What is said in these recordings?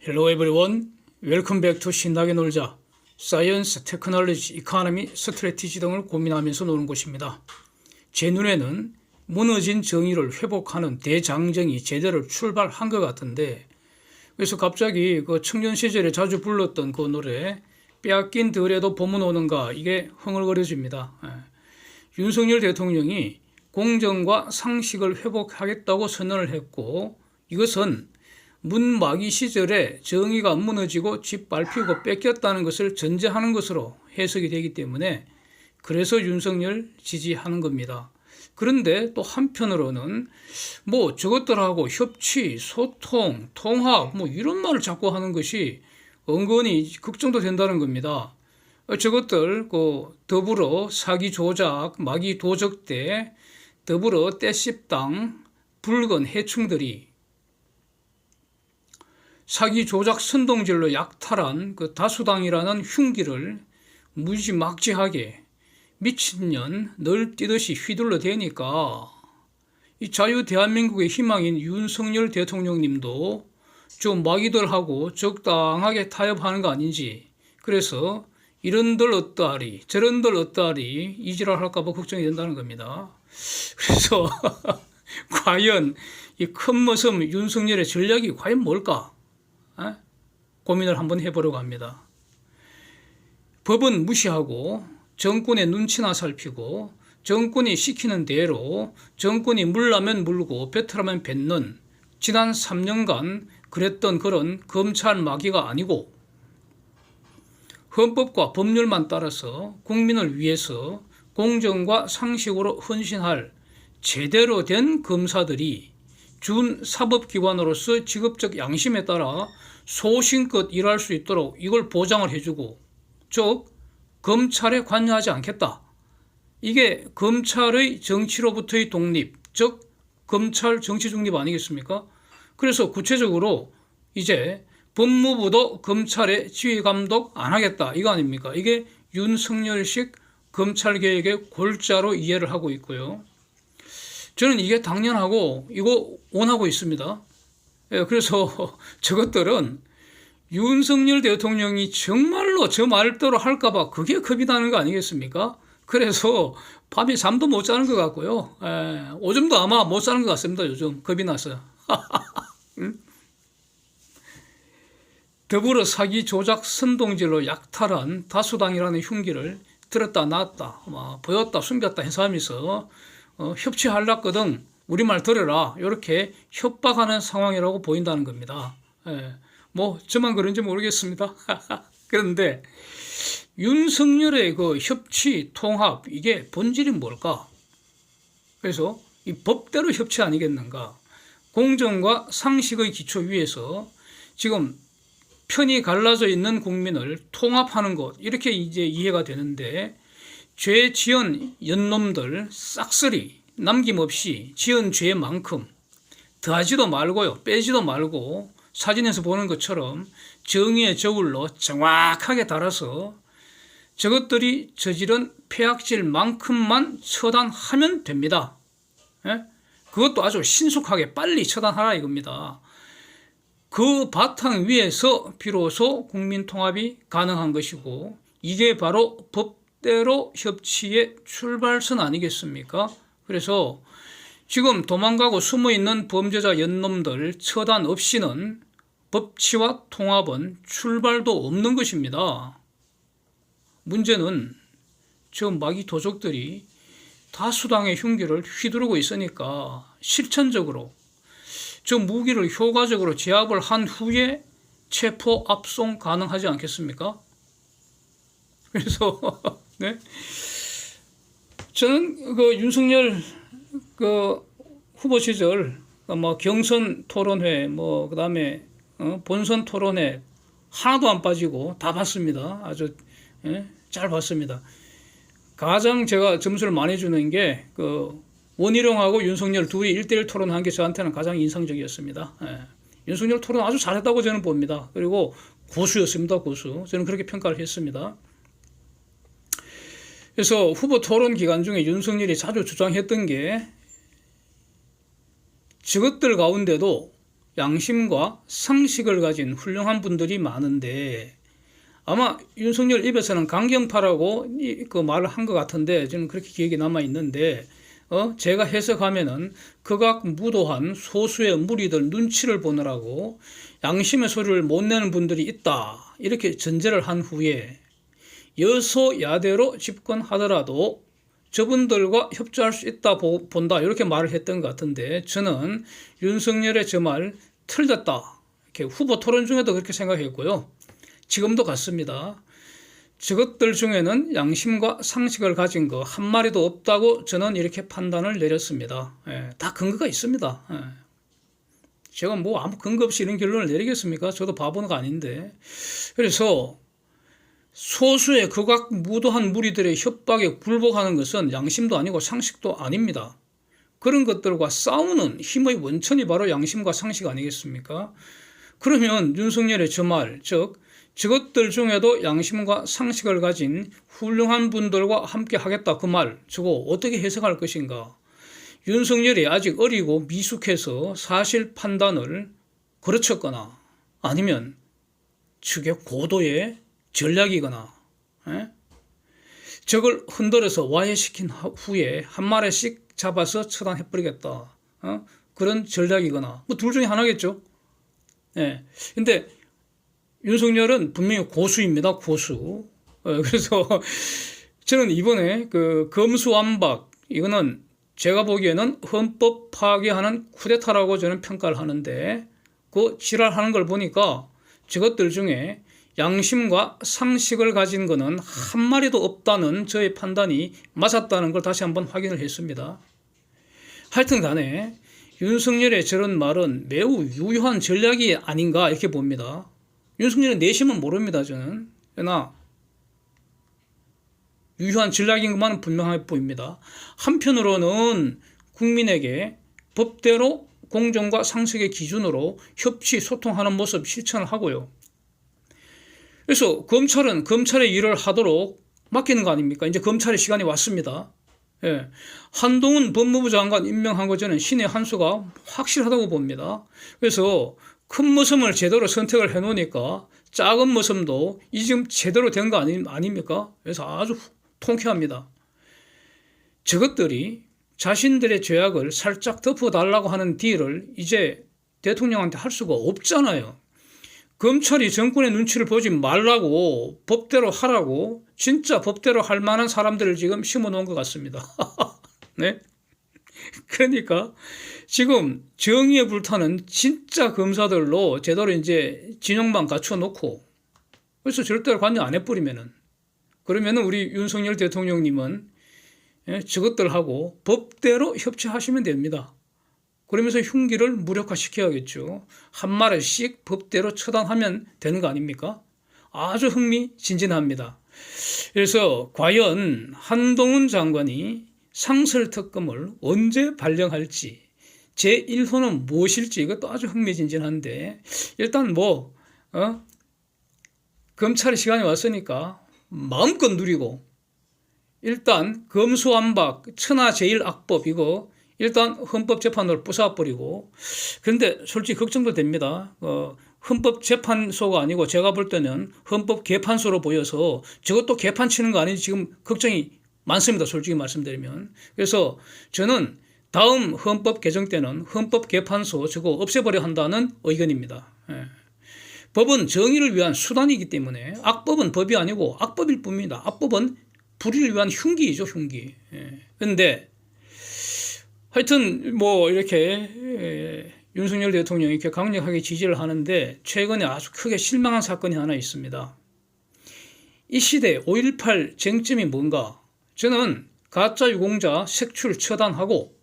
Hello everyone. Welcome back to 신나게 놀자. 사이언스, 테크놀로지, 이코노미, 스트래티지 등을 고민하면서 노는 곳입니다. 제 눈에는 무너진 정의를 회복하는 대장정이 제대로 출발한 것 같은데, 그래서 갑자기 그 청년 시절에 자주 불렀던 그 노래 빼앗긴 들에도 봄은 오는가, 이게 흥얼거려집니다. 윤석열 대통령이 공정과 상식을 회복하겠다고 선언을 했고, 이것은 문마기 시절에 정의가 무너지고 짓밟히고 뺏겼다는 것을 전제하는 것으로 해석이 되기 때문에 그래서 윤석열 지지하는 겁니다. 그런데 또 한편으로는 뭐 저것들하고 협치, 소통, 통합 뭐 이런 말을 자꾸 하는 것이 은근히 걱정도 된다는 겁니다. 저것들 더불어 사기 조작, 마기 도적대, 더불어 떼씹당, 붉은 해충들이 사기 조작 선동질로 약탈한 그 다수당이라는 흉기를 무지막지하게 미친년 널뛰듯이 휘둘러 대니까 이 자유 대한민국의 희망인 윤석열 대통령님도 좀 마기들하고 적당하게 타협하는 거 아닌지, 그래서 이런들 어떠하리 저런들 어떠하리 이지랄 할까봐 걱정이 된다는 겁니다. 그래서 과연 이 큰머슴 윤석열의 전략이 과연 뭘까? 고민을 한번 해보려고 합니다. 법은 무시하고 정권의 눈치나 살피고 정권이 시키는 대로 정권이 물라면 물고 뱉으라면 뱉는 지난 3년간 그랬던 그런 검찰 마귀가 아니고 헌법과 법률만 따라서 국민을 위해서 공정과 상식으로 헌신할 제대로 된 검사들이 준 사법기관으로서 직업적 양심에 따라 소신껏 일할 수 있도록 이걸 보장을 해주고, 즉 검찰에 관여하지 않겠다. 이게 검찰의 정치로부터의 독립, 즉 검찰 정치 중립 아니겠습니까? 그래서 구체적으로 이제 법무부도 검찰의 지휘 감독 안 하겠다, 이거 아닙니까? 이게 윤석열식 검찰개혁의 골자로 이해를 하고 있고요. 저는 이게 당연하고 이거 원하고 있습니다. 그래서 저것들은 윤석열 대통령이 정말로 저 말대로 할까봐 그게 겁이 나는 거 아니겠습니까? 그래서 밤에 잠도 못 자는 것 같고요. 오줌도 아마 못 자는 것 같습니다. 요즘 겁이 나서. 더불어 사기 조작 선동질로 약탈한 다수당이라는 흉기를 들었다 놨다 보였다 숨겼다 해서 하면서 협치하려거든 우리말 들어라, 이렇게 협박하는 상황이라고 보인다는 겁니다. 뭐 저만 그런지 모르겠습니다. 그런데 윤석열의 그 협치 통합, 이게 본질이 뭘까? 그래서 이 법대로 협치 아니겠는가? 공정과 상식의 기초 위에서 지금 편이 갈라져 있는 국민을 통합하는 것, 이렇게 이제 이해가 되는데, 죄 지은 연놈들 싹쓸이 남김없이 지은 죄만큼 더하지도 말고요, 빼지도 말고 사진에서 보는 것처럼 정의의 저울로 정확하게 달아서 저것들이 저지른 폐악질만큼만 처단하면 됩니다. 그것도 아주 신속하게 빨리 처단하라 이겁니다. 그 바탕 위에서 비로소 국민통합이 가능한 것이고, 이게 바로 법대로 협치의 출발선 아니겠습니까? 그래서 지금 도망가고 숨어있는 범죄자 연놈들 처단 없이는 법치와 통합은 출발도 없는 것입니다. 문제는 저 마귀 도적들이 다수당의 흉기를 휘두르고 있으니까 실천적으로 저 무기를 효과적으로 제압을 한 후에 체포 압송 가능하지 않겠습니까? 그래서 네? 저는 그 윤석열 그 후보 시절 뭐 경선 토론회 그다음에 본선 토론회 하나도 안 빠지고 다 봤습니다. 아주 잘 봤습니다. 가장 제가 점수를 많이 주는 게 그 원희룡하고 윤석열 둘이 1대1 토론한 게 저한테는 가장 인상적이었습니다. 윤석열 토론 아주 잘했다고 저는 봅니다. 그리고 고수였습니다. 고수. 저는 그렇게 평가를 했습니다. 그래서 후보 토론 기간 중에 윤석열이 자주 주장했던 게 저것들 가운데도 양심과 상식을 가진 훌륭한 분들이 많은데 아마 윤석열 입에서는 강경파라고 그 말을 한 것 같은데 저는 그렇게 기억이 남아 있는데 제가 해석하면은 극악무도한 소수의 무리들 눈치를 보느라고 양심의 소리를 못 내는 분들이 있다 이렇게 전제를 한 후에 여소야대로 집권하더라도 저분들과 협조할 수 있다 본다 이렇게 말을 했던 것 같은데 저는 윤석열의 저 말 틀렸다 이렇게 후보 토론 중에도 그렇게 생각했고요. 지금도 같습니다. 저것들 중에는 양심과 상식을 가진 거 한 마리도 없다고 저는 이렇게 판단을 내렸습니다. 다 근거가 있습니다. 제가 뭐 아무 근거 없이 이런 결론을 내리겠습니까? 저도 바보는 아닌데. 그래서 소수의 극악무도한 무리들의 협박에 굴복하는 것은 양심도 아니고 상식도 아닙니다. 그런 것들과 싸우는 힘의 원천이 바로 양심과 상식 아니겠습니까? 그러면 윤석열의 저 말, 즉 저것들 중에도 양심과 상식을 가진 훌륭한 분들과 함께 하겠다 그 말, 저거 어떻게 해석할 것인가? 윤석열이 아직 어리고 미숙해서 사실 판단을 거르쳤거나 아니면 측의 고도의 전략이거나 적을 흔들어서 와해시킨 후에 한 마리씩 잡아서 처단해버리겠다. 그런 전략이거나 뭐 둘 중에 하나겠죠. 근데 윤석열은 분명히 고수입니다. 고수. 그래서 저는 이번에 그 검수완박 이거는 제가 보기에는 헌법 파괴하는 쿠데타라고 저는 평가를 하는데 그 지랄하는 걸 보니까 저것들 중에 양심과 상식을 가진 거는 한 마리도 없다는 저의 판단이 맞았다는 걸 다시 한번 확인을 했습니다. 하여튼 간에 윤석열의 저런 말은 매우 유효한 전략이 아닌가 이렇게 봅니다. 윤석열의 내심은 모릅니다. 저는. 그러나 유효한 전략인 것만은 분명해 보입니다. 한편으로는 국민에게 법대로 공정과 상식의 기준으로 협치, 소통하는 모습 실천을 하고요. 그래서 검찰은 검찰의 일을 하도록 맡기는 거 아닙니까? 이제 검찰의 시간이 왔습니다. 한동훈 법무부 장관 임명한 거 저는 신의 한 수가 확실하다고 봅니다. 그래서 큰 머슴을 제대로 선택을 해놓으니까 작은 머슴도 이 지금 제대로 된 거 아닙니까? 그래서 아주 통쾌합니다. 저것들이 자신들의 죄악을 살짝 덮어달라고 하는 딜을 이제 대통령한테 할 수가 없잖아요. 검찰이 정권의 눈치를 보지 말라고 법대로 하라고 진짜 법대로 할 만한 사람들을 지금 심어놓은 것 같습니다. 네? 그러니까 지금 정의에 불타는 진짜 검사들로 제대로 이제 진영만 갖춰놓고 그래서 절대로 관여 안 해버리면은 그러면은 우리 윤석열 대통령님은 저것들하고 법대로 협치하시면 됩니다. 그러면서 흉기를 무력화시켜야겠죠. 한 마리씩 법대로 처단하면 되는 거 아닙니까? 아주 흥미진진합니다. 그래서 과연 한동훈 장관이 상설특검을 언제 발령할지 제1호는 무엇일지 이것도 아주 흥미진진한데 일단 검찰의 시간이 왔으니까 마음껏 누리고 일단 검수완박 천하제일악법 이거 일단 헌법재판으로 부숴버리고 그런데 솔직히 걱정도 됩니다. 헌법재판소가 아니고 제가 볼 때는 헌법개판소로 보여서 저것도 개판 치는 거 아닌지 지금 걱정이 많습니다. 솔직히 말씀드리면. 그래서 저는 다음 헌법 개정 때는 헌법개판소 저거 없애버려 한다는 의견입니다. 법은 정의를 위한 수단이기 때문에 악법은 법이 아니고 악법일 뿐입니다. 악법은 불의를 위한 흉기이죠. 흉기. 그런데 하여튼 이렇게 윤석열 대통령이 이렇게 강력하게 지지를 하는데 최근에 아주 크게 실망한 사건이 하나 있습니다. 이 시대 5.18 쟁점이 뭔가? 저는 가짜 유공자 색출 처단하고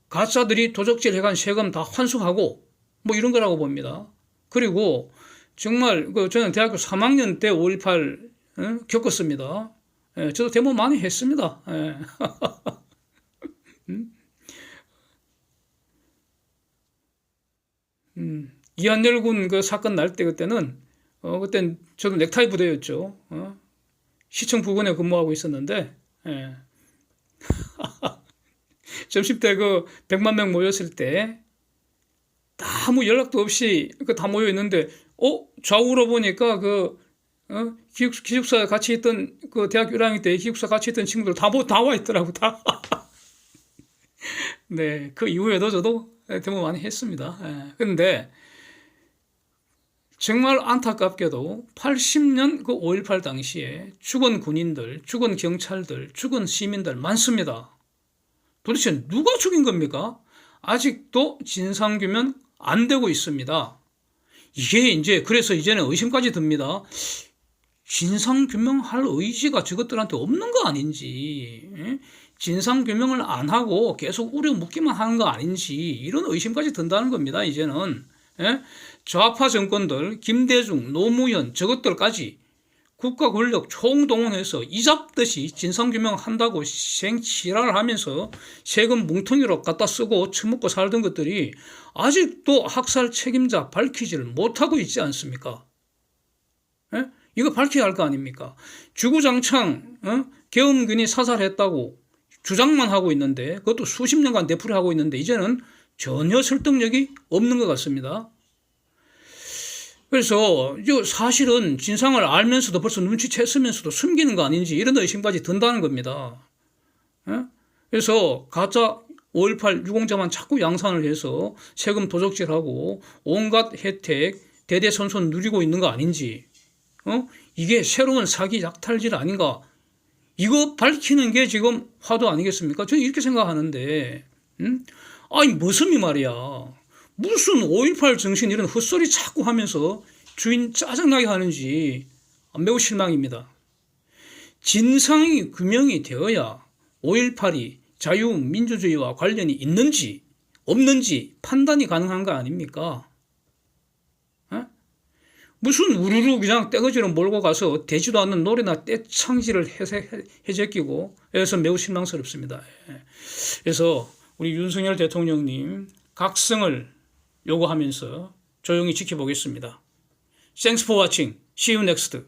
가짜들이 도적질 해간 세금 다 환수하고 이런 거라고 봅니다. 그리고 정말 저는 대학교 3학년 때 5.18 겪었습니다. 저도 데모 많이 했습니다. 이한열군 그 사건 날 때 그때는 그땐 저도 넥타이 부대였죠. 시청 부근에 근무하고 있었는데 점심 때 그 100만 명 모였을 때 아무 연락도 없이 다 모여 있는데, 좌우로 보니까 기숙사 같이 있던 그 대학교 1학년 때 기숙사 같이 있던 친구들 다 와 있더라고, 다. 네, 그 이후에도 저도 데모 많이 했습니다. 근데 정말 안타깝게도 80년 그 5.18 당시에 죽은 군인들, 죽은 경찰들, 죽은 시민들 많습니다. 도대체 누가 죽인 겁니까? 아직도 진상규명 안 되고 있습니다. 이게 이제 그래서 이제는 의심까지 듭니다. 진상규명할 의지가 저것들한테 없는 거 아닌지, 진상규명을 안 하고 계속 우려묻기만 하는 거 아닌지 이런 의심까지 든다는 겁니다. 이제는 좌파 정권들, 김대중, 노무현 저것들까지 국가 권력 총동원해서 이잡듯이 진상규명한다고 생치랄을 하면서 세금 뭉텅이로 갖다 쓰고 처먹고 살던 것들이 아직도 학살 책임자 밝히지를 못하고 있지 않습니까? 이거 밝혀야 할 거 아닙니까? 주구장창 계엄군이 사살했다고 주장만 하고 있는데, 그것도 수십 년간 되풀이하고 있는데 이제는 전혀 설득력이 없는 것 같습니다. 그래서 사실은 진상을 알면서도 벌써 눈치챘으면서도 숨기는 거 아닌지 이런 의심까지 든다는 겁니다. 그래서 가짜 5.18 유공자만 자꾸 양산을 해서 세금 도적질하고 온갖 혜택 대대손손 누리고 있는 거 아닌지, 이게 새로운 사기 약탈질 아닌가, 이거 밝히는 게 지금 화두 아니겠습니까? 저는 이렇게 생각하는데, 아니 무슨 말이야. 무슨 5.18 정신 이런 헛소리 자꾸 하면서 주인 짜증나게 하는지 매우 실망입니다. 진상이 규명이 되어야 5.18이 자유민주주의와 관련이 있는지 없는지 판단이 가능한 거 아닙니까? 무슨 우르르 그냥 떼거지로 몰고 가서 되지도 않는 노래나 떼창질을 해제끼고 해서 매우 실망스럽습니다. 그래서 우리 윤석열 대통령님 각성을 요구하면서 조용히 지켜보겠습니다. Thanks for watching. See you next.